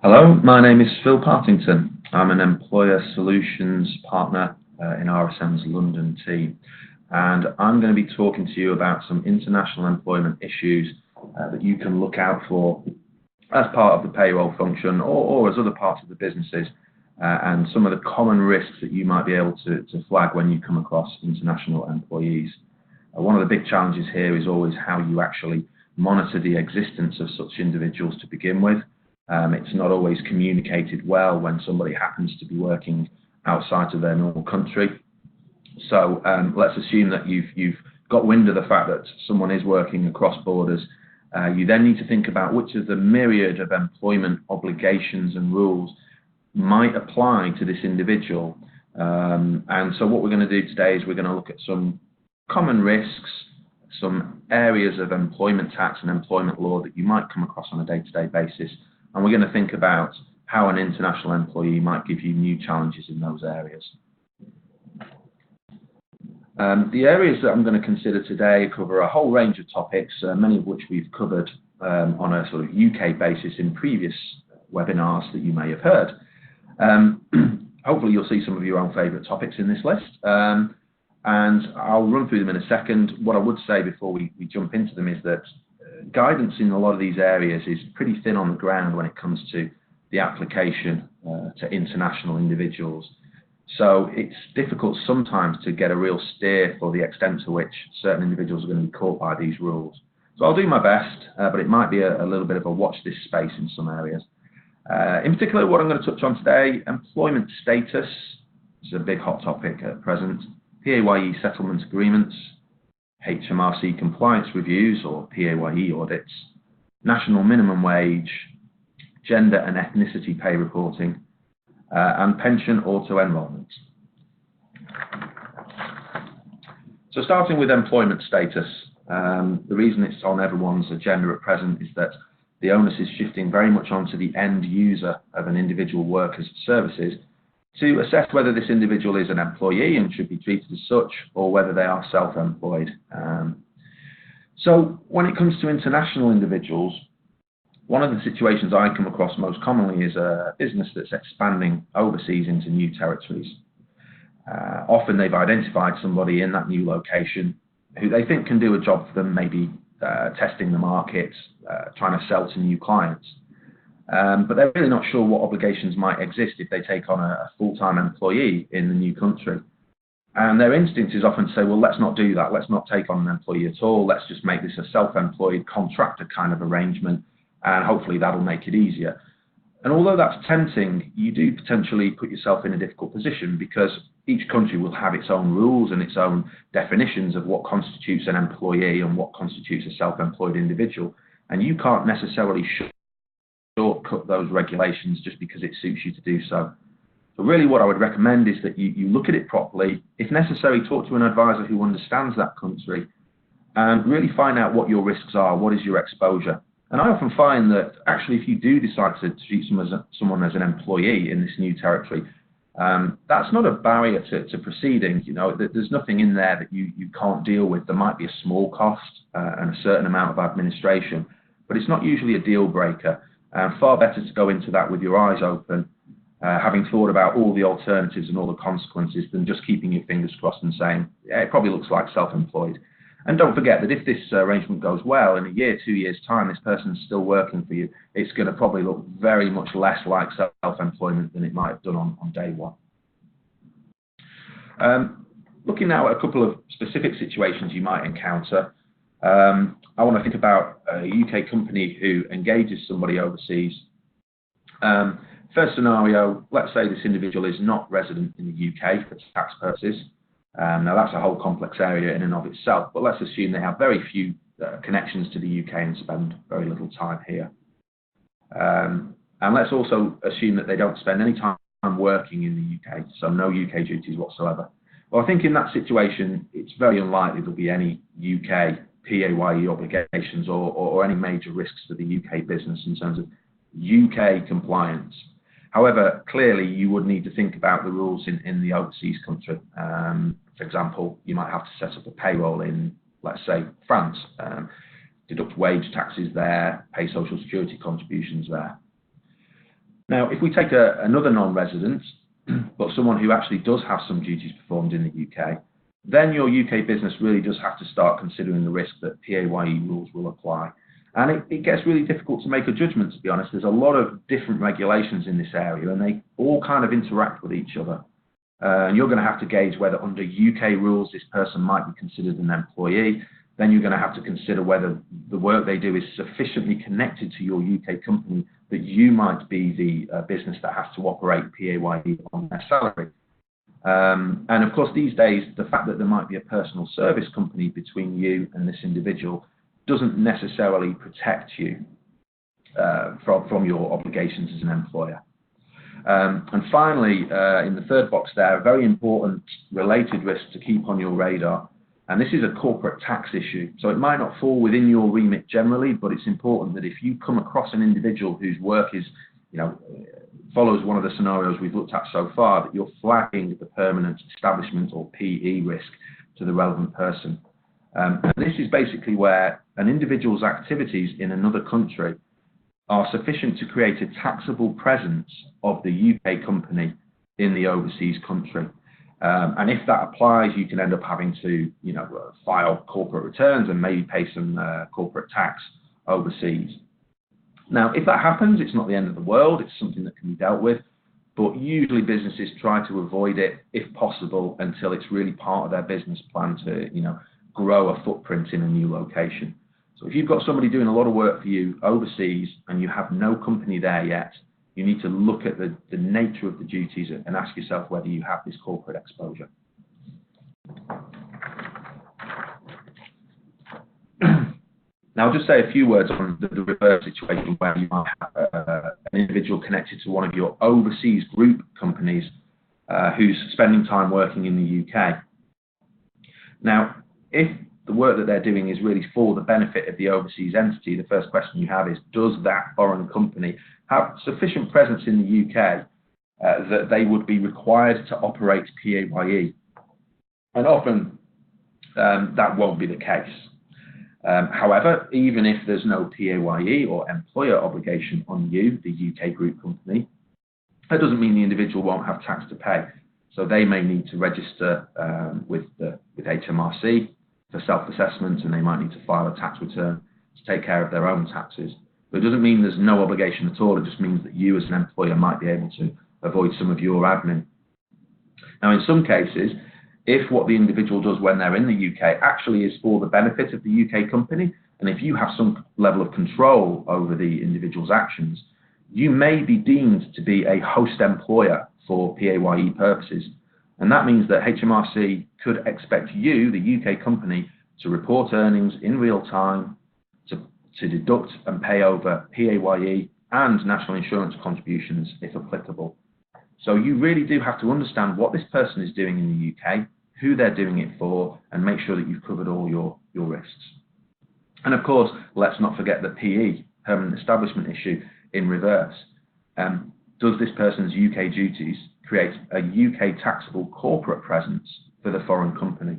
Hello, my name is Phil Partington. I'm an Employer Solutions Partner in RSM's London team, and I'm going to be talking to you about some international employment issues that you can look out for as part of the payroll function or as other parts of the businesses, and some of the common risks that you might be able to flag when you come across international employees. One of the big challenges here is always how you actually monitor the existence of such individuals to begin with. It's not always communicated well when somebody happens to be working outside of their normal country. So let's assume that you've got wind of the fact that someone is working across borders. You then need to think about which of the myriad of employment obligations and rules might apply to this individual. And so what we're going to do today is we're going to look at some common risks, some areas of employment tax and employment law that you might come across on a day-to-day basis. And we're going to think about how an international employee might give you new challenges in those areas. The areas that I'm going to consider today cover a whole range of topics, many of which we've covered on a sort of UK basis in previous webinars that you may have heard. Hopefully you'll see some of your own favourite topics in this list, and I'll run through them in a second. What I would say before we jump into them is that guidance in a lot of these areas is pretty thin on the ground when it comes to the application to international individuals. So it's difficult sometimes to get a real steer for the extent to which certain individuals are going to be caught by these rules. So I'll do my best, but it might be a little bit of a watch this space in some areas. In particular, what I'm going to touch on today, employment status is a big hot topic at present, PAYE settlement agreements, HMRC compliance reviews or PAYE audits, national minimum wage, gender and ethnicity pay reporting, and pension auto-enrolment. So starting with employment status, the reason it's on everyone's agenda at present is that the onus is shifting very much onto the end user of an individual worker's services to assess whether this individual is an employee and should be treated as such, or whether they are self-employed. So when it comes to international individuals, one of the situations I come across most commonly is a business that's expanding overseas into new territories. Often they've identified somebody in that new location who they think can do a job for them, maybe testing the market, trying to sell to new clients. But they're really not sure what obligations might exist if they take on a full-time employee in the new country. And their instinct is often to say, well, let's not do that. Let's not take on an employee at all. Let's just make this a self-employed contractor kind of arrangement, and hopefully that'll make it easier. And although that's tempting, you do potentially put yourself in a difficult position because each country will have its own rules and its own definitions of what constitutes an employee and what constitutes a self-employed individual. And you can't necessarily shortcut those regulations just because it suits you to do so. So really what I would recommend is that you look at it properly. If necessary, talk to an advisor who understands that country and really find out what your risks are, what is your exposure. And I often find that actually if you do decide to treat someone as an employee in this new territory, that's not a barrier to proceeding. You know, there's nothing in there that you can't deal with. There might be a small cost and a certain amount of administration, but it's not usually a deal breaker. Far better to go into that with your eyes open, having thought about all the alternatives and all the consequences, than just keeping your fingers crossed and saying, yeah, it probably looks like self-employed. And don't forget that if this arrangement goes well, in a year, 2 years' time, this person's still working for you, it's going to probably look very much less like self-employment than it might have done on day one. Looking now at a couple of specific situations you might encounter, I want to think about a UK company who engages somebody overseas. First scenario, let's say this individual is not resident in the UK for tax purposes. Now that's a whole complex area in and of itself, but let's assume they have very few connections to the UK and spend very little time here. And let's also assume that they don't spend any time working in the UK, so no UK duties whatsoever. Well, I think in that situation, it's very unlikely there'll be any UK PAYE obligations or any major risks to the UK business in terms of UK compliance. However, clearly you would need to think about the rules in the overseas country. For example, you might have to set up a payroll in, let's say, France, deduct wage taxes there, pay social security contributions there. Now, if we take another non-resident, but someone who actually does have some duties performed in the UK, then your UK business really does have to start considering the risk that PAYE rules will apply. And it gets really difficult to make a judgment, to be honest. There's a lot of different regulations in this area, and they all kind of interact with each other. And you're going to have to gauge whether under UK rules this person might be considered an employee. Then you're going to have to consider whether the work they do is sufficiently connected to your UK company that you might be the business that has to operate PAYE on their salary. And of course, these days, the fact that there might be a personal service company between you and this individual doesn't necessarily protect you from your obligations as an employer. And finally, in the third box there, a very important related risk to keep on your radar, and this is a corporate tax issue. So it might not fall within your remit generally, but it's important that if you come across an individual whose work is, follows one of the scenarios we've looked at so far, that you're flagging the permanent establishment or PE risk to the relevant person. And this is basically where an individual's activities in another country are sufficient to create a taxable presence of the UK company in the overseas country. And if that applies, you can end up having to, file corporate returns and maybe pay some corporate tax overseas. Now, if that happens, it's not the end of the world. It's something that can be dealt with. But usually businesses try to avoid it, if possible, until it's really part of their business plan to, grow a footprint in a new location. So if you've got somebody doing a lot of work for you overseas and you have no company there yet, you need to look at the nature of the duties and ask yourself whether you have this corporate exposure. Now, I'll just say a few words on the reverse situation where you might have an individual connected to one of your overseas group companies who's spending time working in the UK. Now, if the work that they're doing is really for the benefit of the overseas entity, the first question you have is, does that foreign company have sufficient presence in the UK that they would be required to operate PAYE? And often that won't be the case. However, even if there's no PAYE or employer obligation on you, the UK group company, that doesn't mean the individual won't have tax to pay. So they may need to register with HMRC for self-assessment, and they might need to file a tax return to take care of their own taxes. But it doesn't mean there's no obligation at all. It just means that you as an employer might be able to avoid some of your admin. Now, in some cases, if what the individual does when they're in the UK actually is for the benefit of the UK company, and if you have some level of control over the individual's actions, you may be deemed to be a host employer for PAYE purposes. And that means that HMRC could expect you, the UK company, to report earnings in real time, to deduct and pay over PAYE and national insurance contributions if applicable. So you really do have to understand what this person is doing in the UK, who they're doing it for, and make sure that you've covered all your risks. And of course, let's not forget the PE, permanent establishment issue, in reverse. Does this person's UK duties create a UK taxable corporate presence for the foreign company?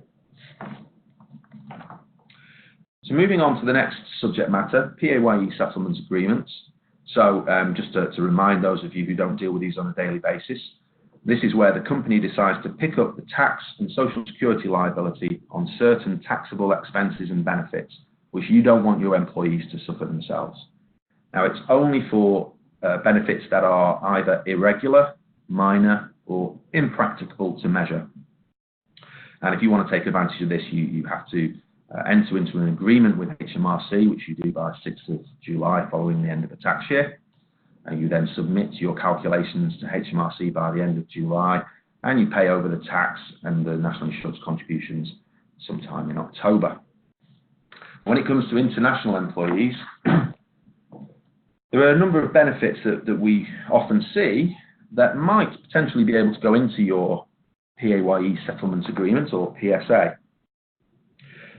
So moving on to the next subject matter, PAYE settlement agreements. So just to remind those of you who don't deal with these on a daily basis, this is where the company decides to pick up the tax and social security liability on certain taxable expenses and benefits, which you don't want your employees to suffer themselves. Now, it's only for benefits that are either irregular, minor, or impracticable to measure. And if you want to take advantage of this, you have to enter into an agreement with HMRC, which you do by 6th of July following the end of the tax year. And you then submit your calculations to HMRC by the end of July, and you pay over the tax and the national insurance contributions sometime in October. When it comes to international employees, there are a number of benefits that we often see that might potentially be able to go into your PAYE settlement agreement or PSA.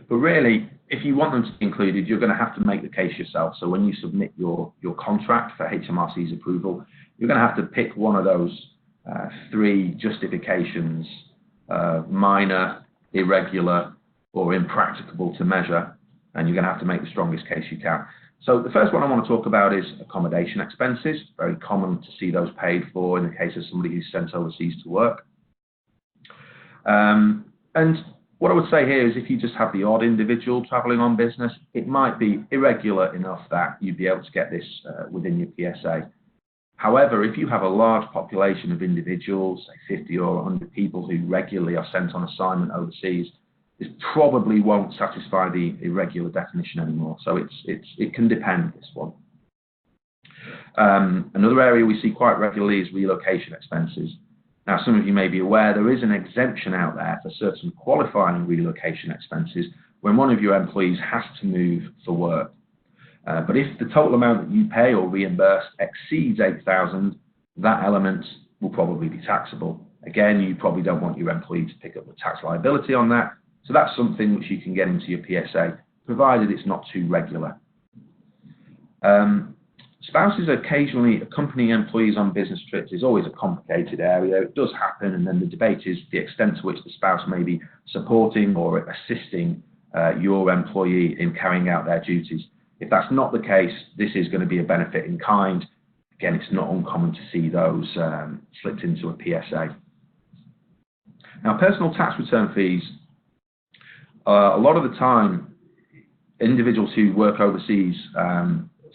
But really, if you want them to be included, you're going to have to make the case yourself. So when you submit your contract for HMRC's approval, you're going to have to pick one of those three justifications, minor, irregular, or impracticable to measure, and you're going to have to make the strongest case you can. So the first one I want to talk about is accommodation expenses. Very common to see those paid for in the case of somebody who's sent overseas to work. And what I would say here is if you just have the odd individual traveling on business, it might be irregular enough that you'd be able to get this within your PSA. However, if you have a large population of individuals, say 50 or 100 people who regularly are sent on assignment overseas, this probably won't satisfy the irregular definition anymore. So it can depend, this one. Another area we see quite regularly is relocation expenses. Now, some of you may be aware there is an exemption out there for certain qualifying relocation expenses when one of your employees has to move for work. But if the total amount that you pay or reimburse exceeds $8,000, that element will probably be taxable. Again, you probably don't want your employee to pick up the tax liability on that, so that's something which you can get into your PSA, provided it's not too regular. Spouses occasionally accompanying employees on business trips is always a complicated area. It does happen, and then the debate is the extent to which the spouse may be supporting or assisting your employee in carrying out their duties. If that's not the case, this is going to be a benefit in kind. Again, it's not uncommon to see those slipped into a PSA. Now, personal tax return fees, a lot of the time, individuals who work overseas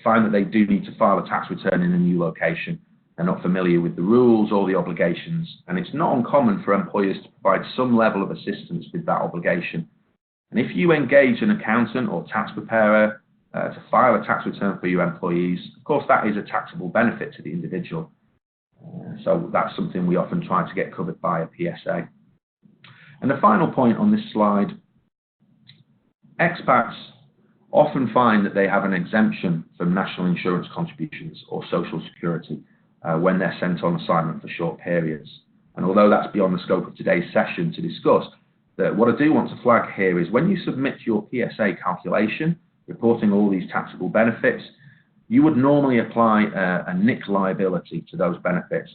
find that they do need to file a tax return in a new location. They're not familiar with the rules or the obligations, and it's not uncommon for employers to provide some level of assistance with that obligation. And if you engage an accountant or tax preparer to file a tax return for your employees, of course that is a taxable benefit to the individual. So that's something we often try to get covered by a PSA. And the final point on this slide, expats often find that they have an exemption from national insurance contributions or social security when they're sent on assignment for short periods. And although that's beyond the scope of today's session to discuss, that what I do want to flag here is when you submit your PSA calculation, reporting all these taxable benefits, you would normally apply a NIC liability to those benefits.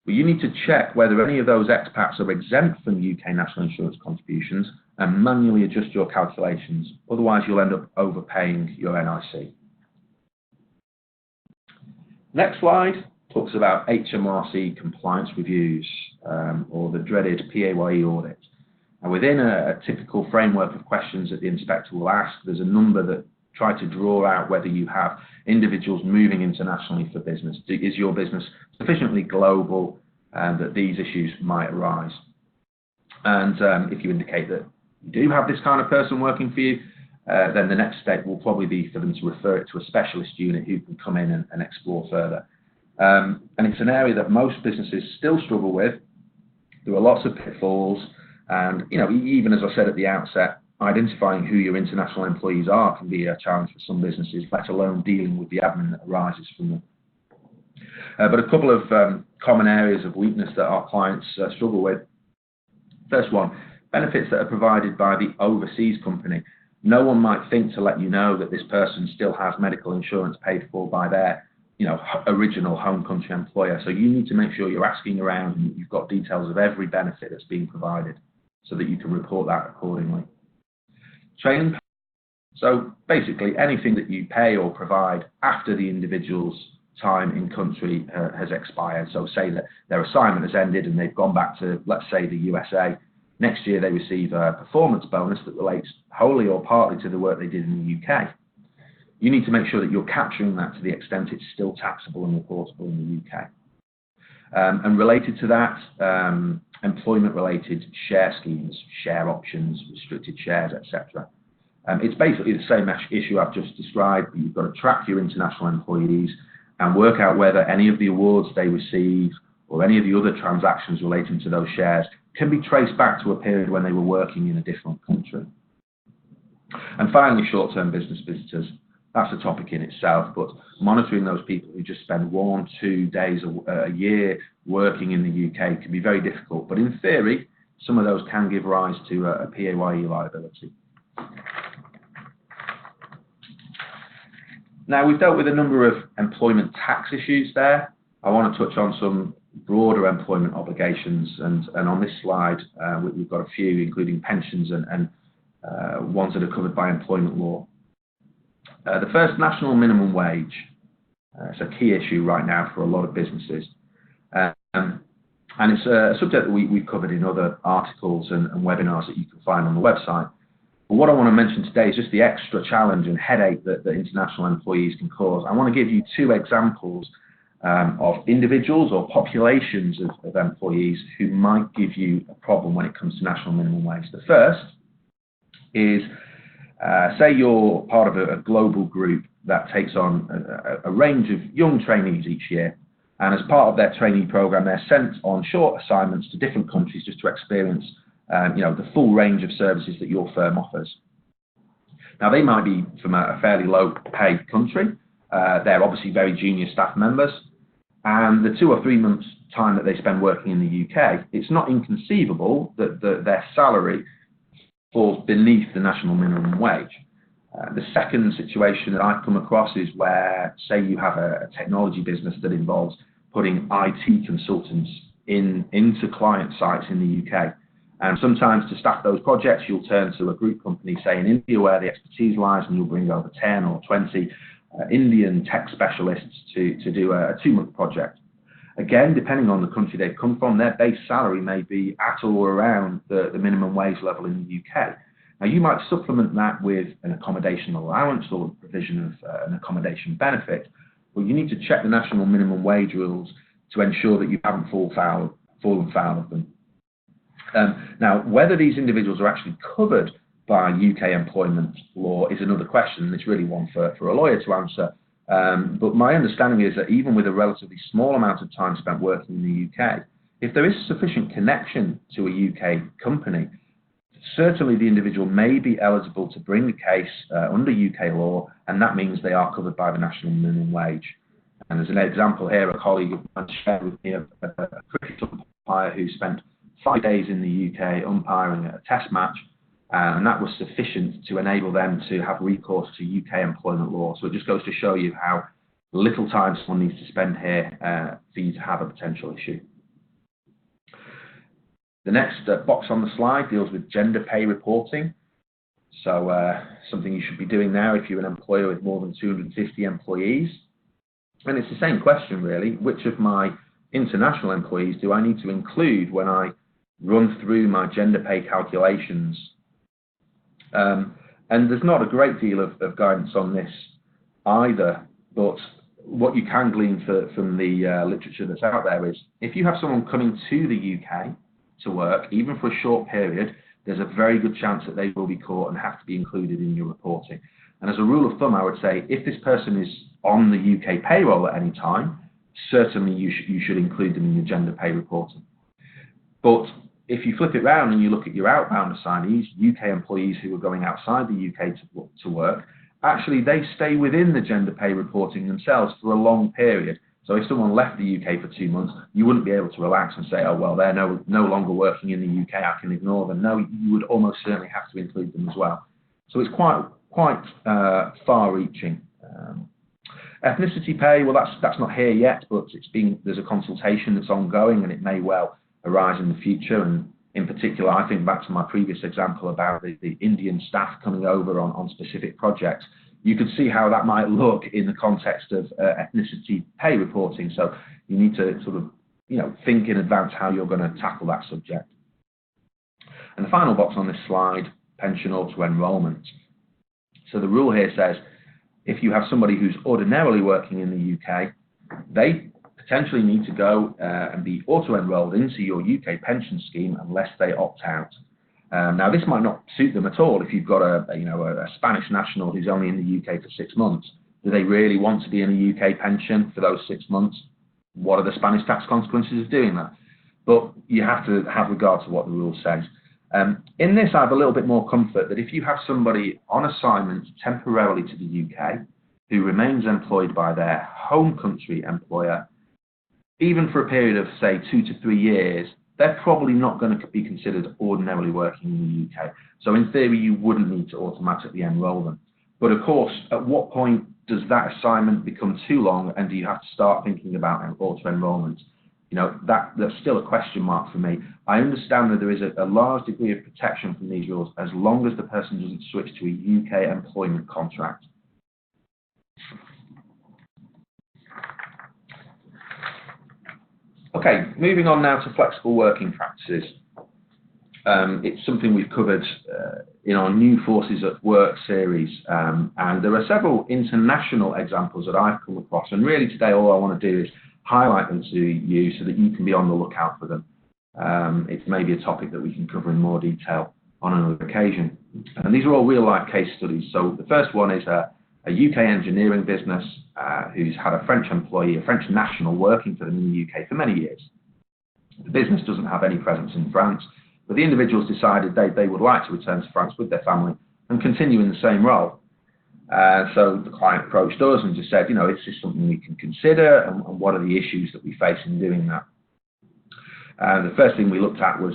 But you need to check whether any of those expats are exempt from UK national insurance contributions and manually adjust your calculations. Otherwise, you'll end up overpaying your NIC. Next slide talks about HMRC compliance reviews, or the dreaded PAYE audit. And within a typical framework of questions that the inspector will ask, there's a number that try to draw out whether you have individuals moving internationally for business. Is your business sufficiently global that these issues might arise? And if you indicate that you do have this kind of person working for you, then the next step will probably be for them to refer it to a specialist unit who can come in and explore further. And it's an area that most businesses still struggle with. There are lots of pitfalls. And, you know, even as I said at the outset, identifying who your international employees are can be a challenge for some businesses, let alone dealing with the admin that arises from them. But a couple of common areas of weakness that our clients struggle with. First one, benefits that are provided by the overseas company. No one might think to let you know that this person still has medical insurance paid for by their original home country employer. So you need to make sure you're asking around and you've got details of every benefit that's being provided, so that you can report that accordingly. Training. So basically anything that you pay or provide after the individual's time in country has expired. So say that their assignment has ended and they've gone back to, let's say, the USA. Next year they receive a performance bonus that relates wholly or partly to the work they did in the UK. You need to make sure that you're capturing that to the extent it's still taxable and reportable in the UK. And related to that, employment-related share schemes, share options, restricted shares, etc. It's basically the same issue I've just described, but you've got to track your international employees and work out whether any of the awards they receive or any of the other transactions relating to those shares can be traced back to a period when they were working in a different country. And finally, short-term business visitors. That's a topic in itself, but monitoring those people who just spend 1 or 2 days a year working in the UK can be very difficult. But in theory, some of those can give rise to a PAYE liability. Now, we've dealt with a number of employment tax issues there. I want to touch on some broader employment obligations, and on this slide, we've got a few, including pensions and ones that are covered by employment law. The first, national minimum wage. It's a key issue right now for a lot of businesses. And it's a subject that we've covered in other articles and webinars that you can find on the website. But what I want to mention today is just the extra challenge and headache that international employees can cause. I want to give you two examples of individuals or populations of employees who might give you a problem when it comes to national minimum wage. The first is, say you're part of a global group that takes on a range of young trainees each year. And as part of their trainee program, they're sent on short assignments to different countries just to experience the full range of services that your firm offers. Now, they might be from a fairly low-paid country. They're obviously very junior staff members. And the 2 or 3 months' time that they spend working in the UK, it's not inconceivable that their salary falls beneath the national minimum wage. The second situation that I've come across is where, say, you have a technology business that involves putting IT consultants into client sites in the UK. And sometimes to staff those projects, you'll turn to a group company, say in India, where the expertise lies, and you'll bring over 10 or 20 Indian tech specialists to do a 2-month project. Again, depending on the country they've come from, their base salary may be at or around the minimum wage level in the UK. Now, you might supplement that with an accommodation allowance or provision of an accommodation benefit, but you need to check the national minimum wage rules to ensure that you haven't fallen foul of them. Now, whether these individuals are actually covered by UK employment law is another question, and it's really one for a lawyer to answer. But my understanding is that even with a relatively small amount of time spent working in the UK, if there is sufficient connection to a UK company, certainly the individual may be eligible to bring the case under UK law, and that means they are covered by the national minimum wage. And as an example here, a colleague of mine shared with me a cricket umpire who spent 5 days in the UK umpiring a test match, and that was sufficient to enable them to have recourse to UK employment law. So it just goes to show you how little time someone needs to spend here for you to have a potential issue. The next box on the slide deals with gender pay reporting. So something you should be doing now if you're an employer with more than 250 employees. And it's the same question, really. Which of my international employees do I need to include when I run through my gender pay calculations? And there's not a great deal of guidance on this either, but what you can glean from the literature that's out there is if you have someone coming to the UK to work, even for a short period, there's a very good chance that they will be caught and have to be included in your reporting. And as a rule of thumb, I would say if this person is on the UK payroll at any time, certainly you should include them in your gender pay reporting. But if you flip it around and you look at your outbound assignees, UK employees who are going outside the UK to work, actually they stay within the gender pay reporting themselves for a long period. So if someone left the UK for 2 months, you wouldn't be able to relax and say, oh, well, they're no longer working in the UK, I can ignore them. No, you would almost certainly have to include them as well. So it's quite far-reaching. Ethnicity pay, well, that's not here yet, but there's a consultation that's ongoing, and it may well arise in the future. And in particular, I think back to my previous example about the Indian staff coming over on specific projects. You could see how that might look in the context of ethnicity pay reporting. So you need to sort of, think in advance how you're going to tackle that subject. And the final box on this slide, pension auto-enrolment. So the rule here says if you have somebody who's ordinarily working in the UK, they potentially need to go and be auto-enrolled into your UK pension scheme unless they opt out. Now, this might not suit them at all if you've got a Spanish national who's only in the UK for 6 months. Do they really want to be in a UK pension for those 6 months? What are the Spanish tax consequences of doing that? But you have to have regard to what the rule says. In this, I have a little bit more comfort that if you have somebody on assignment temporarily to the UK who remains employed by their home country employer, even for a period of, say, 2 to 3 years, they're probably not going to be considered ordinarily working in the UK. So in theory, you wouldn't need to automatically enrol them. But of course, at what point does that assignment become too long, and do you have to start thinking about auto-enrolment? That's still a question mark for me. I understand that there is a large degree of protection from these rules as long as the person doesn't switch to a UK employment contract. Okay, moving on now to flexible working practices. It's something we've covered in our New Forces at Work series, and there are several international examples that I've come across, and really today all I want to do is highlight them to you so that you can be on the lookout for them. It's maybe a topic that we can cover in more detail on another occasion. And these are all real-life case studies. So the first one is a UK engineering business who's had a French employee, a French national, working for them in the UK for many years. The business doesn't have any presence in France, but the individuals decided they would like to return to France with their family and continue in the same role. So the client approached us and just said, is this something we can consider, and what are the issues that we face in doing that? The first thing we looked at was,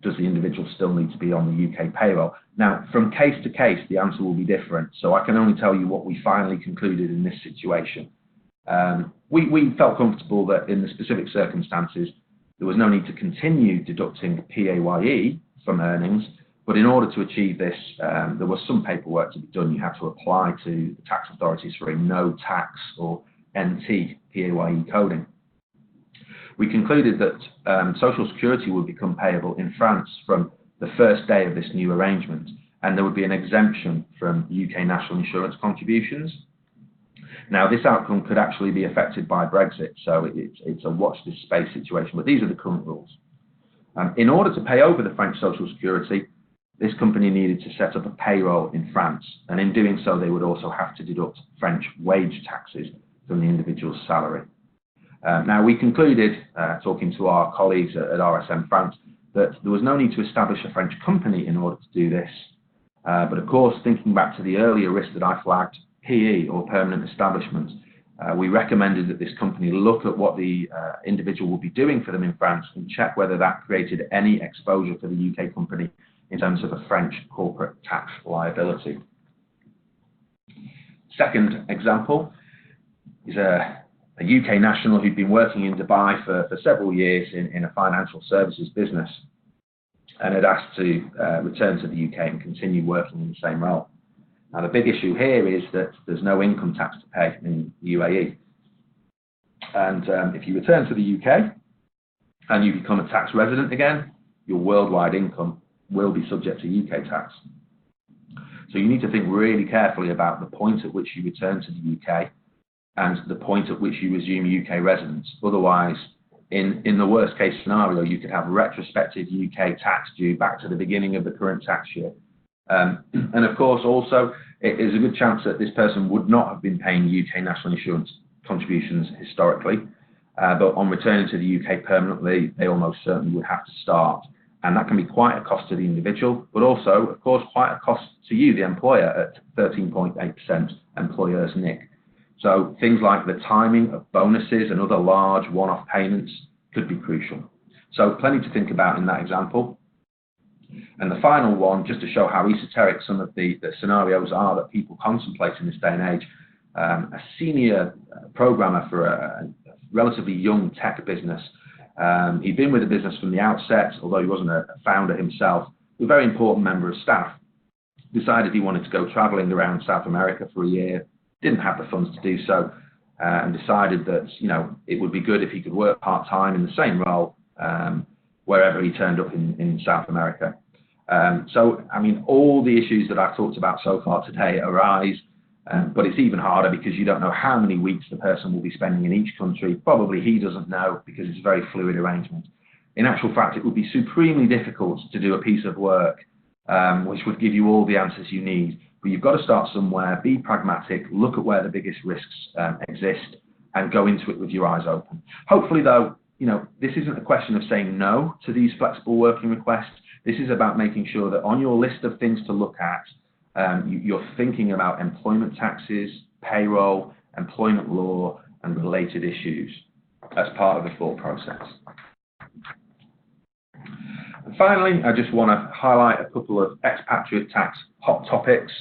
does the individual still need to be on the UK payroll? Now, from case to case, the answer will be different, so I can only tell you what we finally concluded in this situation. We felt comfortable that in the specific circumstances, there was no need to continue deducting PAYE from earnings, but in order to achieve this, there was some paperwork to be done. You had to apply to the tax authorities for a no tax or NT PAYE coding. We concluded that Social Security would become payable in France from the first day of this new arrangement, and there would be an exemption from UK national insurance contributions. Now, this outcome could actually be affected by Brexit, so it's a watch this space situation, but these are the current rules. In order to pay over the French Social Security, this company needed to set up a payroll in France, and in doing so, they would also have to deduct French wage taxes from the individual's salary. Now, we concluded, talking to our colleagues at RSM France, that there was no need to establish a French company in order to do this. But of course, thinking back to the earlier risk that I flagged, PE or permanent establishment, we recommended that this company look at what the individual would be doing for them in France and check whether that created any exposure for the UK company in terms of a French corporate tax liability. Second example is a UK national who'd been working in Dubai for several years in a financial services business and had asked to return to the UK and continue working in the same role. Now, the big issue here is that there's no income tax to pay in the UAE. And if you return to the UK and you become a tax resident again, your worldwide income will be subject to UK tax. So you need to think really carefully about the point at which you return to the UK and the point at which you resume UK residence. Otherwise, in the worst case scenario, you could have retrospective UK tax due back to the beginning of the current tax year. And of course, also, it is a good chance that this person would not have been paying UK national insurance contributions historically, but on returning to the UK permanently, they almost certainly would have to start. And that can be quite a cost to the individual, but also, of course, quite a cost to you, the employer, at 13.8% employer's NIC. So things like the timing of bonuses and other large one-off payments could be crucial. So plenty to think about in that example. And the final one, just to show how esoteric some of the scenarios are that people contemplate in this day and age, a senior programmer for a relatively young tech business. He'd been with the business from the outset, although he wasn't a founder himself, a very important member of staff. Decided he wanted to go traveling around South America for a year, didn't have the funds to do so, and decided that it would be good if he could work part-time in the same role wherever he turned up in South America. So, I mean, all the issues that I've talked about so far today arise, but it's even harder because you don't know how many weeks the person will be spending in each country. Probably he doesn't know because it's a very fluid arrangement. In actual fact, it would be supremely difficult to do a piece of work which would give you all the answers you need. But you've got to start somewhere, be pragmatic, look at where the biggest risks exist, and go into it with your eyes open. Hopefully, though, this isn't a question of saying no to these flexible working requests. This is about making sure that on your list of things to look at, you're thinking about employment taxes, payroll, employment law, and related issues as part of the thought process. And finally, I just want to highlight a couple of expatriate tax hot topics.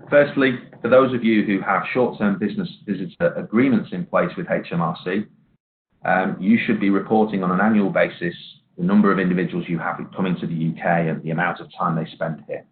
Firstly, for those of you who have short-term business visitor agreements in place with HMRC, you should be reporting on an annual basis the number of individuals you have coming to the UK and the amount of time they spend here.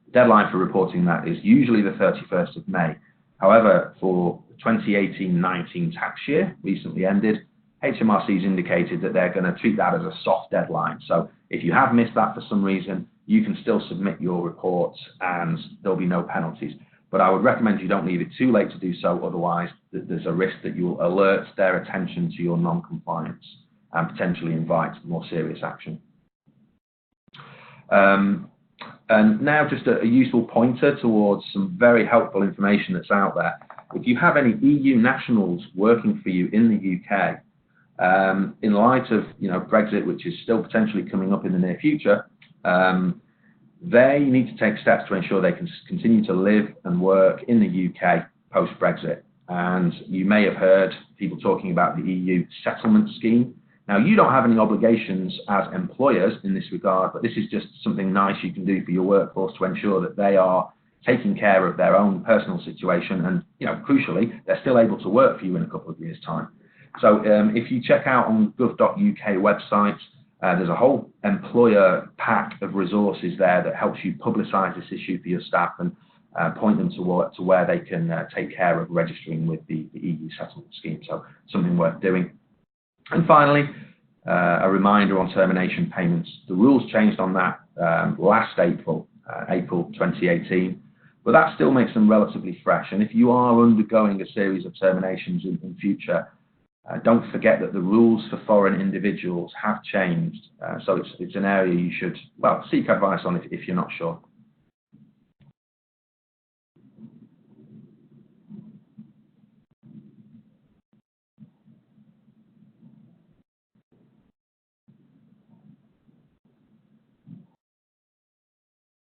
The deadline for reporting that is usually the 31st of May, However, for the 2018-19 tax year, recently ended, HMRC's indicated that they're going to treat that as a soft deadline. So if you have missed that for some reason, you can still submit your reports and there'll be no penalties. But I would recommend you don't leave it too late to do so, otherwise there's a risk that you'll alert their attention to your non-compliance and potentially invite more serious action. And now just a useful pointer towards some very helpful information that's out there. If you have any EU nationals working for you in the UK, in light of Brexit, which is still potentially coming up in the near future, they need to take steps to ensure they can continue to live and work in the UK post-Brexit. And you may have heard people talking about the EU settlement scheme. Now, you don't have any obligations as employers in this regard, but this is just something nice you can do for your workforce to ensure that they are taking care of their own personal situation and, crucially, they're still able to work for you in a couple of years' time. So if you check out on gov.uk website, there's a whole employer pack of resources there that helps you publicise this issue for your staff and point them to where they can take care of registering with the EU settlement scheme. So something worth doing. And finally, a reminder on termination payments. The rules changed on that last April 2018, but that still makes them relatively fresh. And if you are undergoing a series of terminations in future, don't forget that the rules for foreign individuals have changed. So it's an area you should, seek advice on if you're not sure.